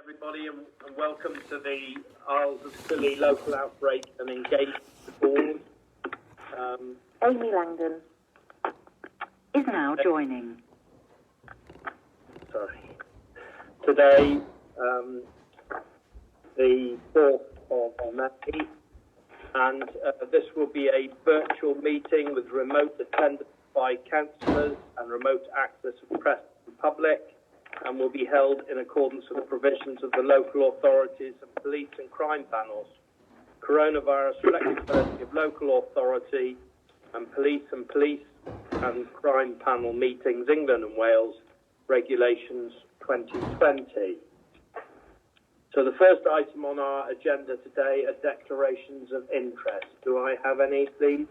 everybody, and welcome to the Isles of Scilly Local Outbreak and Engagement Board. Amy Langdon is now joining. Sorry. Today, the 4th of May, and this will be a virtual meeting with remote attendance by councillors and remote access of press and public, and will be held in accordance with the provisions of the local authorities and police and crime panels. Coronavirus flexibility of local authority and police and crime panel meetings, England and Wales, regulations 2020. So the first item on our agenda today are declarations of interest. Do I have any, please?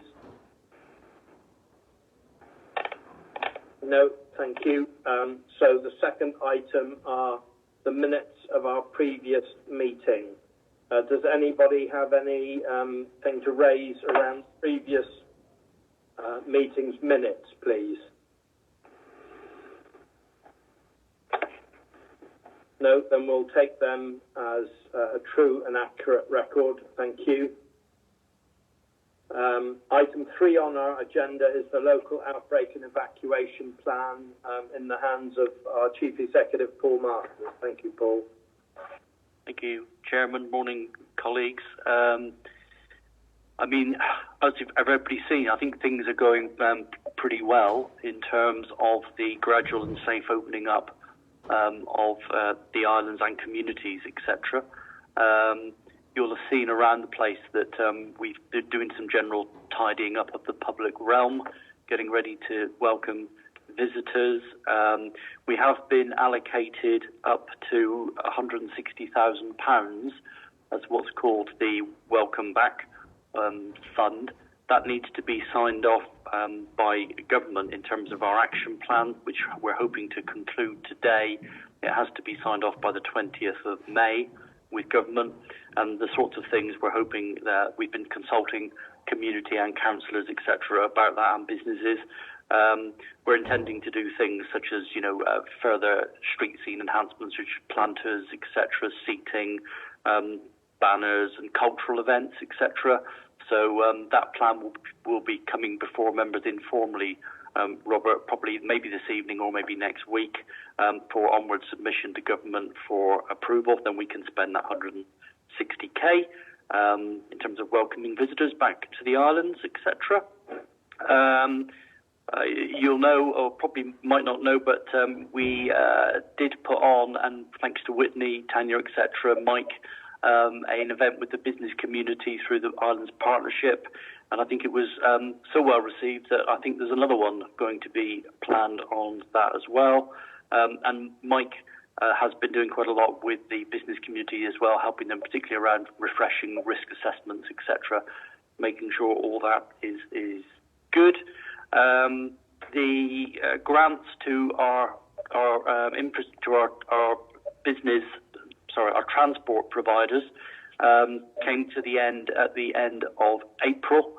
No, thank you. So the second item are the minutes of our previous meeting. Does anybody have any thing to raise around previous meetings minutes, please? No, then we'll take them as a true and accurate record. Thank you. Item 3 on our agenda is the local outbreak and evacuation plan in the hands of our Chief Executive, Paul Masters. Thank you, Paul. Thank you, Chairman. Morning, colleagues. As everybody's seen, I think things are going pretty well in terms of the gradual and safe opening up of the islands and communities, etc. You'll have seen around the place that we've been doing some general tidying up of the public realm, getting ready to welcome visitors. We have been allocated up to £160,000 as what's called the Welcome Back Fund. That needs to be signed off by government in terms of our action plan, which we're hoping to conclude today. It has to be signed off by the 20th of May with government, and the sorts of things we're hoping that we've been consulting community and councillors, etc., about that, and businesses. We're intending to do things such as, further street scene enhancements, which planters, etc., seating, banners and cultural events, etc. So that plan will be coming before members informally, Robert, probably maybe this evening or maybe next week, for onward submission to government for approval. Then we can spend that 160k in terms of welcoming visitors back to the islands, etc. You'll know, or probably might not know, but we did put on, and thanks to Whitney, Tanya, etc., Mike, an event with the business community through the Islands Partnership, and I think it was so well received that I think there's another one going to be planned on that as well. And Mike has been doing quite a lot with the business community as well, helping them particularly around refreshing risk assessments, etc., making sure all that is good. The grants to our transport providers came to the end at the end of April.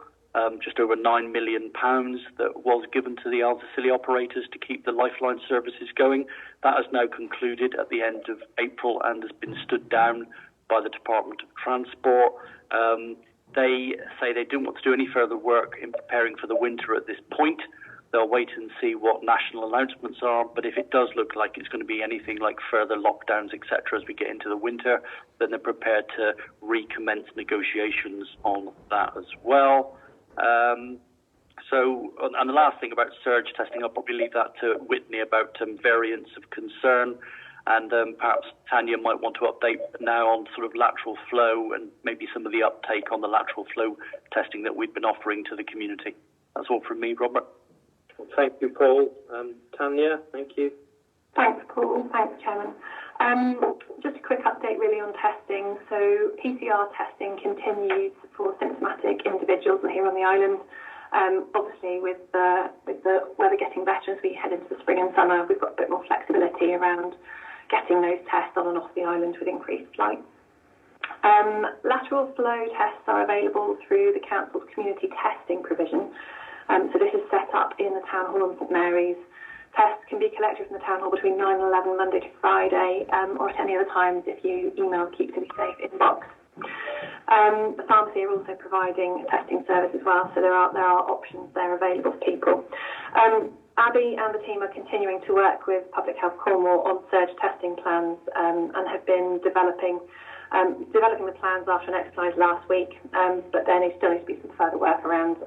Just over £9 million that was given to the Isles of Scilly operators to keep the lifeline services going. That has now concluded at the end of April and has been stood down by the Department of Transport. They say they don't want to do any further work in preparing for the winter at this point. They'll wait and see what national announcements are, but if it does look like it's going to be anything like further lockdowns, etc., as we get into the winter, then they're prepared to recommence negotiations on that as well. And the last thing about surge testing, I'll probably leave that to Whitney about variants of concern, and perhaps Tanya might want to update now on sort of lateral flow and maybe some of the uptake on the lateral flow testing that we've been offering to the community. That's all from me, Robert. Well, thank you, Paul. Tanya, thank you. Thanks, Paul. Thanks, Chairman. Just a quick update really on testing. So PCR testing continues for symptomatic individuals here on the island. Obviously, with the weather getting better as we head into the spring and summer, we've got a bit more flexibility around getting those tests on and off the island with increased flights. Lateral flow tests are available through the Council's community testing provision. So this is set up in the Town Hall in St Mary's Tests can be collected from the town hall between 9 and 11 Monday to Friday, or at any other times if you email Keep City Safe inbox. The pharmacy are also providing a testing service as well, so there are options there available for people. Abby and the team are continuing to work with Public Health Cornwall on surge testing plans and have been developing the plans after an exercise last week, but there still needs to be some further work around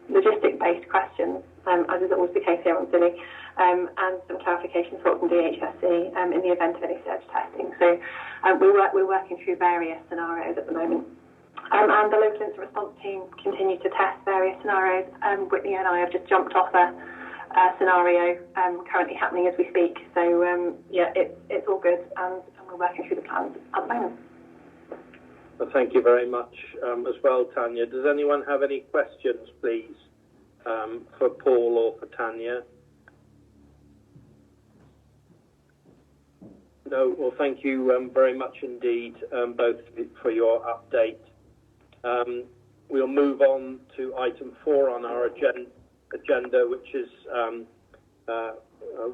logistic-based questions, as is always the case here on Scilly, and some clarification thoughts from DHSC in the event of any surge testing. So we're working through various scenarios at the moment. And the local incident response team continue to test various scenarios. Whitney and I have just jumped off a scenario currently happening as we speak. So, it's all good, and we're working through the plans at the moment. Well, thank you very much as well, Tanya. Does anyone have any questions, please, for Paul or for Tanya? No, well, thank you very much indeed, both for your update. We'll move on to item 4 on our agenda, which is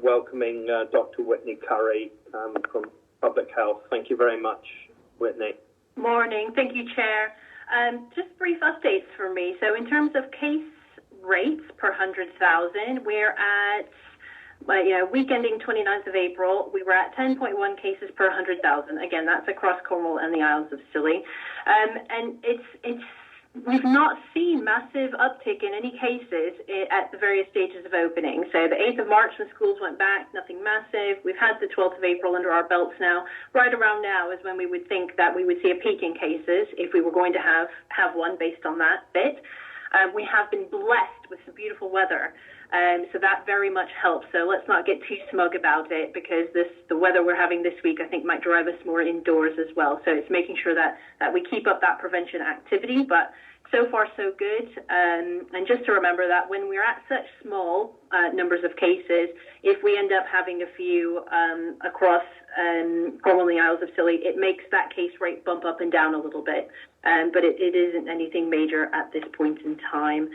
welcoming Dr. Whitney Curry from Public Health. Thank you very much, Whitney. Morning. Thank you, Chair. Just brief updates for me. So in terms of case rates per 100,000, we're at, week ending 29th of April, we were at 10.1 cases per 100,000. Again, that's across Cornwall and the Isles of Scilly. And we've not seen massive uptick in any cases at the various stages of opening. So the 8th of March when schools went back, nothing massive. We've had the 12th of April under our belts now. Right around now is when we would think that we would see a peak in cases if we were going to have one based on that bit. We have been blessed with some beautiful weather. So that very much helps. So let's not get too smug about it, because the weather we're having this week, I think, might drive us more indoors as well. So it's making sure that we keep up that prevention activity. But so far, so good. And just to remember that when we're at such small numbers of cases, if we end up having a few across Cornwall and the Isles of Scilly, it makes that case rate bump up and down a little bit. But it isn't anything major at this point in time.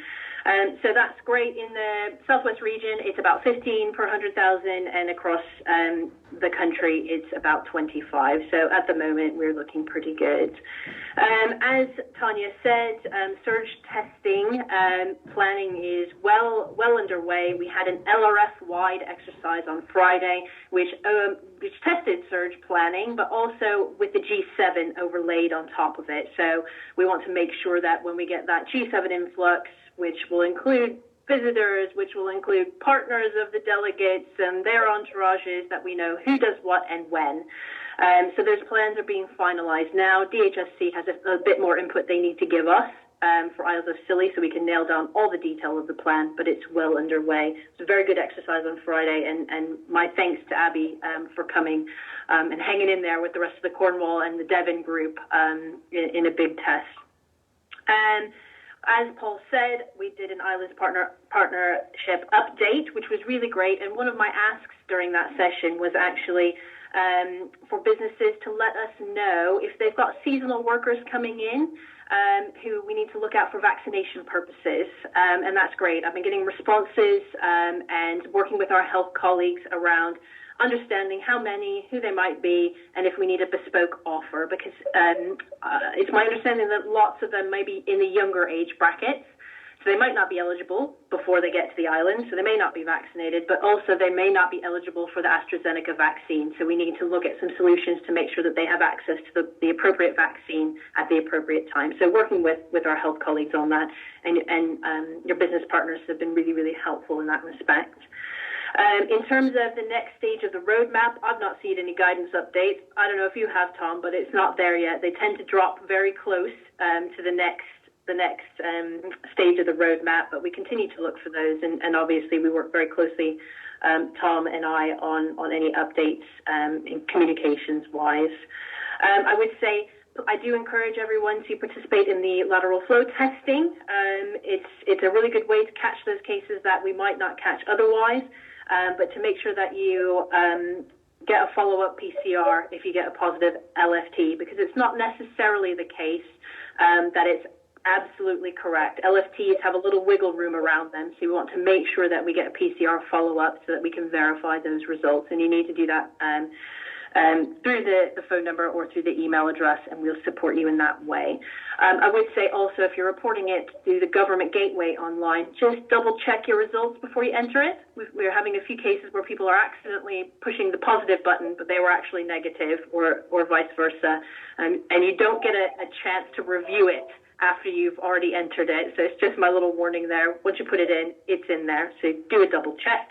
So that's great. In the Southwest region, it's about 15 per 100,000, and across the country, it's about 25. So at the moment, we're looking pretty good. As Tanya said, surge testing planning is well underway. We had an LRF-wide exercise on Friday, which tested surge planning, but also with the G7 overlaid on top of it. So we want to make sure that when we get that G7 influx, which will include visitors, which will include partners of the delegates and their entourages, that we know who does what and when. So those plans are being finalised now. DHSC has a bit more input they need to give us for Isles of Scilly, so we can nail down all the detail of the plan, but it's well underway. It's a very good exercise on Friday, and my thanks to Abby for coming and hanging in there with the rest of the Cornwall and the Devon group in a big test. As Paul said, we did an Islands partnership update, which was really great. And one of my asks during that session was actually for businesses to let us know if they've got seasonal workers coming in who we need to look out for vaccination purposes. And that's great. I've been getting responses and working with our health colleagues around understanding how many, who they might be, and if we need a bespoke offer, because it's my understanding that lots of them may be in the younger age brackets, so they might not be eligible before they get to the island, so they may not be vaccinated, but also they may not be eligible for the AstraZeneca vaccine, so we need to look at some solutions to make sure that they have access to the appropriate vaccine at the appropriate time. So working with our health colleagues on that, and your business partners have been really, really helpful in that respect. In terms of the next stage of the roadmap, I've not seen any guidance updates. I don't know if you have, Tom, but it's not there yet. They tend to drop very close to the next stage of the roadmap, but we continue to look for those, and obviously we work very closely, Tom and I, on any updates in communications-wise. I would say I do encourage everyone to participate in the lateral flow testing. It's a really good way to catch those cases that we might not catch otherwise. But to make sure that you get a follow-up PCR if you get a positive LFT, because it's not necessarily the case that it's absolutely correct. LFTs have a little wiggle room around them, so we want to make sure that we get a PCR follow-up so that we can verify those results. And you need to do that through the phone number or through the email address, and we'll support you in that way. I would say also, if you're reporting it through the government gateway online, just double check your results before you enter it. We're having a few cases where people are accidentally pushing the positive button, but they were actually negative, or vice versa. And you don't get a chance to review it after you've already entered it. So it's just my little warning there. Once you put it in, it's in there. So do a double check.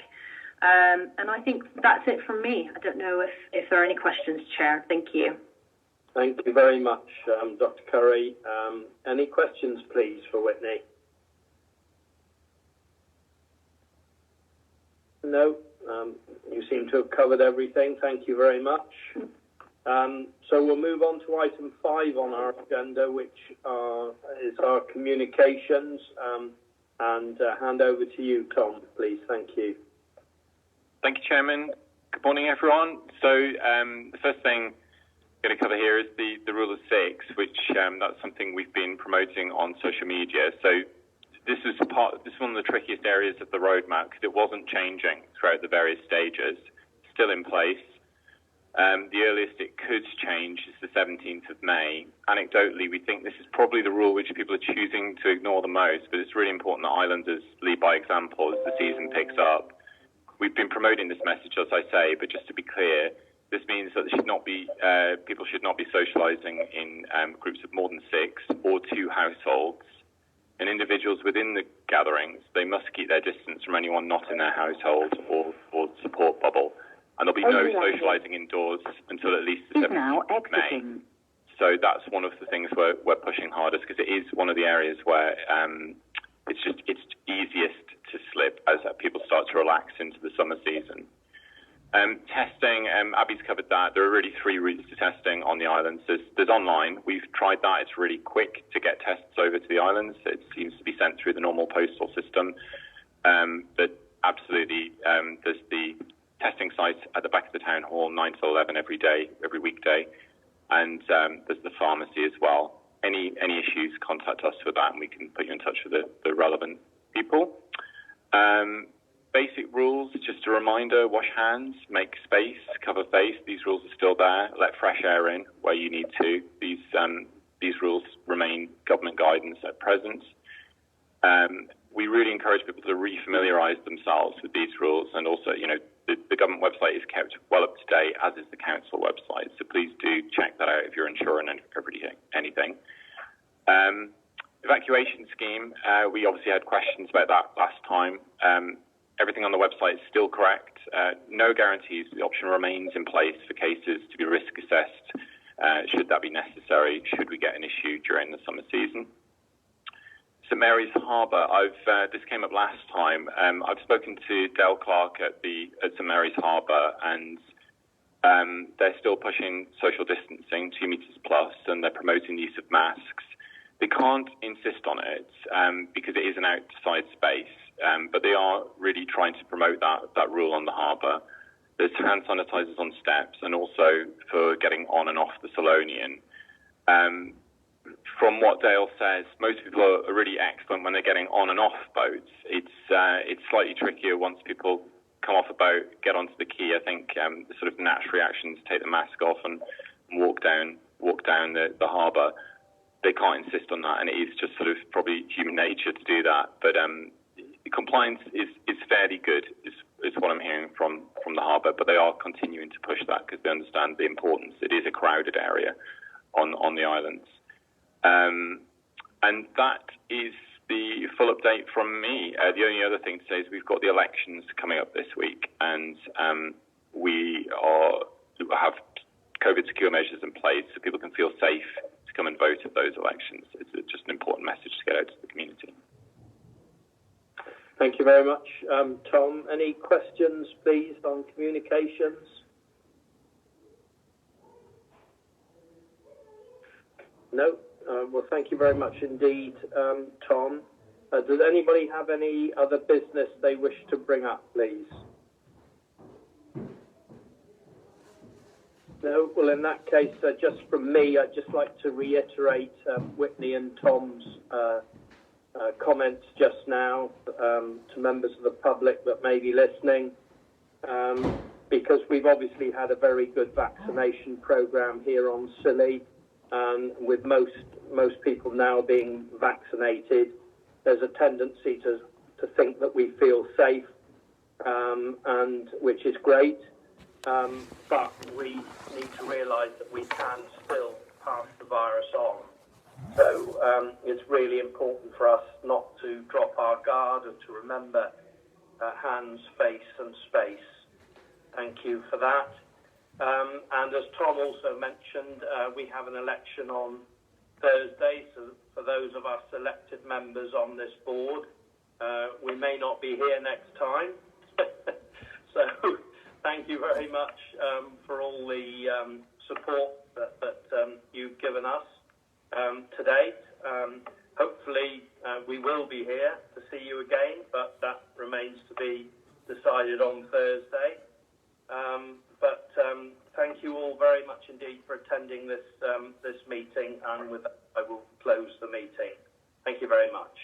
And I think that's it from me. I don't know if there are any questions, Chair. Thank you. Thank you very much, Dr. Curry. Any questions, please, for Whitney? No, you seem to have covered everything. Thank you very much. So we'll move on to item 5 on our agenda, which is our communications, and hand over to you, Tom, please. Thank you. Thank you, Chairman. Good morning, everyone. So the first thing I'm going to cover here is the Rule of 6, which that's something we've been promoting on social media. So this is one of the trickiest areas of the roadmap because it wasn't changing throughout the various stages. Still in place. The earliest it could change is the 17th of May. Anecdotally, we think this is probably the rule which people are choosing to ignore the most, but it's really important that islanders lead by example as the season picks up. We've been promoting this message, as I say, but just to be clear, this means that people should not be socialising in groups of more than 6 or 2 households. And individuals within the gatherings, they must keep their distance from anyone not in their household or support bubble. And there'll be no socialising indoors until at least the 17th of May. So that's one of the things we're pushing hardest because it is one of the areas where it's easiest to slip as people start to relax into the summer season. Testing, Abby's covered that. There are really 3 routes to testing on the islands. There's online. We've tried that. It's really quick to get tests over to the islands. It seems to be sent through the normal postal system. But absolutely, there's the testing site at the back of the town hall, 9 to 11 every day, every weekday. And there's the pharmacy as well. Any issues, contact us with that and we can put you in touch with the relevant people. Basic rules, just a reminder, wash hands, make space, cover face. These rules are still there. Let fresh air in where you need to. These rules remain government guidance at present. We really encourage people to refamiliarise themselves with these rules, and also, the government website is kept well up to date, as is the council website. So please do check that out if you're insuring anything. Evacuation scheme, we obviously had questions about that last time. Everything on the website is still correct. No guarantees. The option remains in place for cases to be risk assessed, should that be necessary, should we get an issue during the summer season. St Mary's Harbour, this came up last time. I've spoken to Dale Clark at St Mary's Harbour, and they're still pushing social distancing, 2 meters plus, and they're promoting the use of masks. They can't insist on it because it is an outside space, but they are really trying to promote that rule on the harbour. There's hand sanitisers on steps and also for getting on and off the Solonian. From what Dale says, most people are really excellent when they're getting on and off boats. It's slightly trickier once people come off a boat, get onto the quay. I think the sort of natural reaction is to take the mask off and walk down the harbour. They can't insist on that, and it is just sort of probably human nature to do that. But compliance is fairly good, is what I'm hearing from the harbour. But they are continuing to push that because they understand the importance. It is a crowded area on the islands. And that is the full update from me. The only other thing to say is we've got the elections coming up this week, and we have COVID secure measures in place so people can feel safe to come and vote at those elections. It's just an important message to get out to the community. Thank you very much. Tom, any questions, please, on communications? No? Well, thank you very much indeed, Tom. Does anybody have any other business they wish to bring up, please? No, well, in that case, just from me, I'd just like to reiterate Whitney and Tom's comments just now to members of the public that may be listening, because we've obviously had a very good vaccination program here on Scilly, and with most people now being vaccinated, there's a tendency to think that we feel safe, and which is great. But we need to realise that we can still pass the virus on. So it's really important for us not to drop our guard and to remember hands, face and space. Thank you for that. And as Tom also mentioned, we have an election on Thursday. So for those of us elected members on this board, we may not be here next time. So thank you very much for all the support that you've given us to date. Hopefully we will be here to see you again, but that remains to be decided on Thursday. But thank you all very much indeed for attending this meeting, and with that I will close the meeting. Thank you very much.